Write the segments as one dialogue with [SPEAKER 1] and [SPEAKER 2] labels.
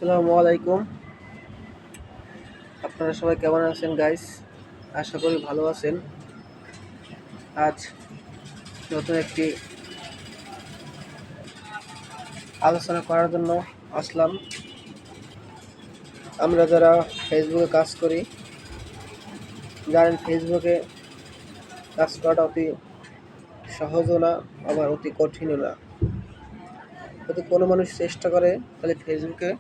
[SPEAKER 1] আসসালামু আলাইকুম। আপনারা সবাই কেমন আছেন গাইস? আশা করি ভালো আছেন। আজ নতুন একটি আলোচনা করার জন্য আসলাম। আমরা যারা ফেসবুকে কাজ করি জানেন, ফেসবুকে কাজ করাটা অতি সহজও না, আবার অতি কঠিনও না। যদি কোনো মানুষ চেষ্টা করে তাহলে ফেসবুকে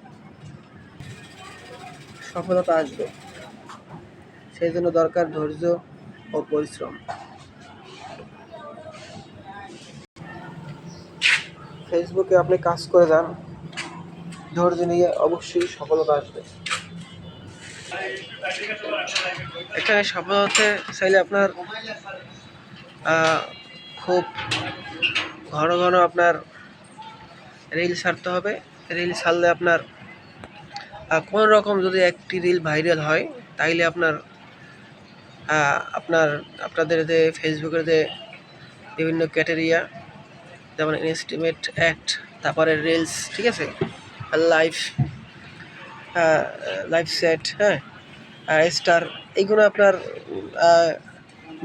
[SPEAKER 1] সফলতা আসবে। সেই জন্য দরকার ধৈর্য ও পরিশ্রম। ফেসবুকে আপনি কাজ করে যান, ধৈর্য নিয়ে অবশ্যই সফলতা আসবে। এখানে সফল হতে চাইলে আপনার খুব ঘন ঘন আপনার রিল ছাড়তে হবে। রিল ছাড়লে আপনার কোনো রকম যদি একটি রিল ভাইরাল হয় তাইলে আপনাদের যে ফেসবুকের যে বিভিন্ন ক্যাটেরিয়া, যেমন ইনস্টিমেট অ্যাক্ট, তারপরে রিলস, ঠিক আছে, লাইভ লাইভ সেট, হ্যাঁ, স্টার, এইগুলো আপনার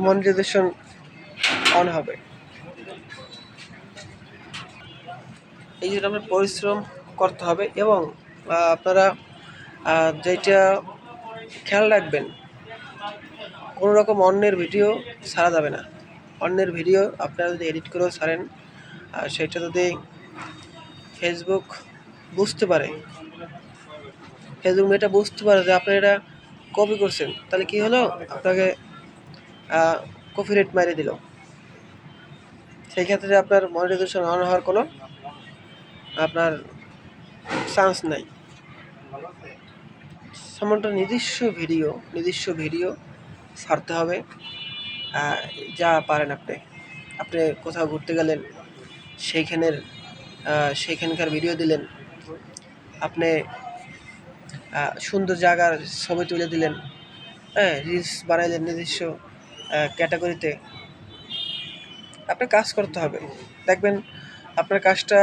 [SPEAKER 1] মনিটাইজেশন অন হবে। এই জন্য আপনার পরিশ্রম করতে হবে এবং আপনারা যেটা খেয়াল রাখবেন, কোনো রকম অন্যের ভিডিও ছাড়া যাবে না। অন্যের ভিডিও আপনারা যদি এডিট করেও ছাড়েন, সেটা যদি ফেসবুক বুঝতে পারে, ফেসবুক এটা বুঝতে পারে যে আপনি এটা কপি করছেন, তাহলে কি হলো, আপনাকে কপিরাইট মারিয়ে দিল। সেই ক্ষেত্রে আপনার মনিটাইজেশন অন হওয়ার কোনো আপনার চান্স নাই। সামান্য নিজস্ব ভিডিও ছাড়তে হবে। যা পারেন আপনি কোথাও ঘুরতে গেলেন, সেইখানকার ভিডিও দিলেন, আপনি সুন্দর জায়গার ছবি তুলে দিলেন, হ্যাঁ, রিলস বানাইলেন নিজস্ব ক্যাটাগরিতে। আপনার কাজ করতে হবে, দেখবেন আপনার কাজটা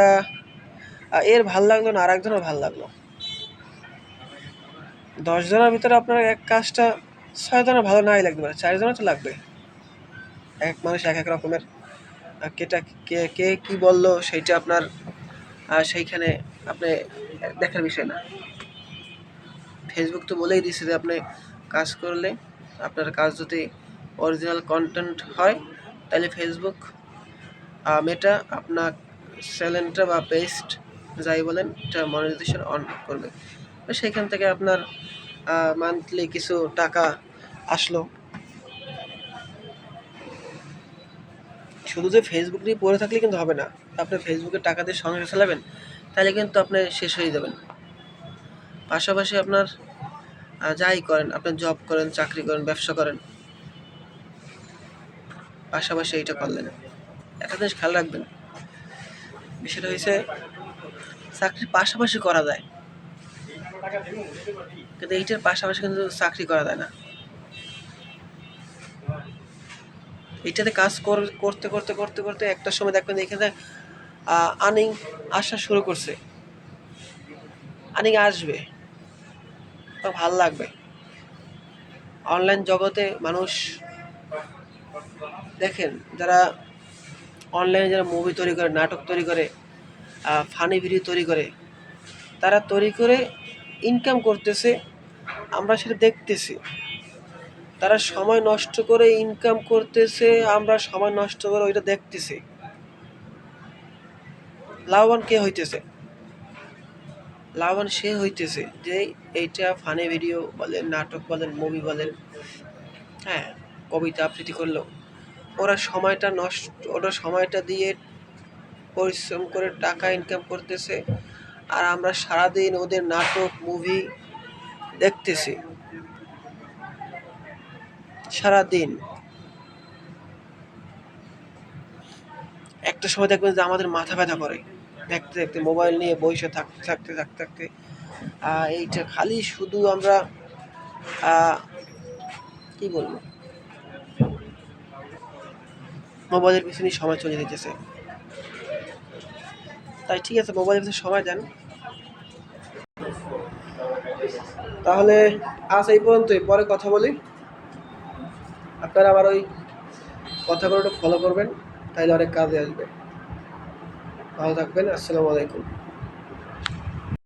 [SPEAKER 1] এর ভাল লাগলো না, আর একজনের ভাল লাগলো। 10 জনের ভিতরে আপনার এক কাজটা 6 জনের ভালো নাই লাগতে পারে, 4 জনের তো লাগবে। এক মানুষ এক এক রকমের, কে কি বললো সেইটা আপনার সেইখানে আপনি দেখার বিষয় না। ফেসবুক তো বলেই দিচ্ছে যে আপনি কাজ করলে, আপনার কাজ যদি অরিজিনাল কন্টেন্ট হয় তাহলে ফেসবুক মেটা আপনার চ্যানেলটা বা পেজট যাই বলেন এটা মনিটাইজেশন অন করবে। সেইখান থেকে আপনার মান্থলি কিছু টাকা আসলো। শুধু যে ফেসবুক নিয়ে পড়ে থাকলে কিন্তু হবে না। আপনি ফেসবুকে টাকা দিয়ে সংসার চালাবেন, তাহলে কিন্তু আপনি শেষ হয়ে যাবেন। পাশাপাশি আপনার যাই করেন, আপনি জব করেন, চাকরি করেন, ব্যবসা করেন, পাশাপাশি এইটা করলেন, একটা জিনিস খেয়াল রাখবেন, বিষয়টা হয়েছে চাকরির পাশাপাশি করা যায়, কিন্তু এইটার পাশাপাশি কিন্তু চাকরি করা যায় না। এইটাতে কাজ করতে করতে করতে করতে একটা সময় দেখবেন এখানে আর্নিং আসা শুরু করছে, আর্নিং আসবে, তো ভাল লাগবে। অনলাইন জগতে মানুষ দেখেন, যারা অনলাইনে যারা মুভি তৈরি করে, নাটক তৈরি করে, ফানি ভিডিও তৈরি করে, তারা তৈরি করে ইনকাম করতেছে, আমরা সেটা দেখতেছি। তারা সময় নষ্ট করে ইনকাম করতেছে, আমরা সময় নষ্ট করে ওইটা দেখতেছি। লাভবান কে হইতেছে? লাভবান সে হইতেছে যে এইটা ফানি ভিডিও বলেন, নাটক বলেন, মুভি বলেন, হ্যাঁ, কবিতা আবৃত্তি করলো, ওরা সময়টা দিয়ে পরিশ্রম করে টাকা ইনকাম করতেছে, আর আমরা সারাদিন ওদের নাটক মুভি দেখতেছি। সারাদিন একটা সময় দেখবেন যে আমাদের মাথা ব্যথা করে, দেখতে দেখতে মোবাইল নিয়ে বসে থাকতে থাকতে থাকতে থাকতে এইটা খালি শুধু আমরা কি বলবো, মোবাইলের পিছনে সময় চলে যেতেছে। তাই ঠিক আছে, মোবাইলের পিছনে সময় দেন, তাহলে আজ এই পর্যন্তই, পরে কথা বলি। আপনারা আবার ওই কথাগুলো একটু ফলো করবেন, তাইলে অনেক কাজে আসবে। ভালো থাকবেন। আসসালামু আলাইকুম।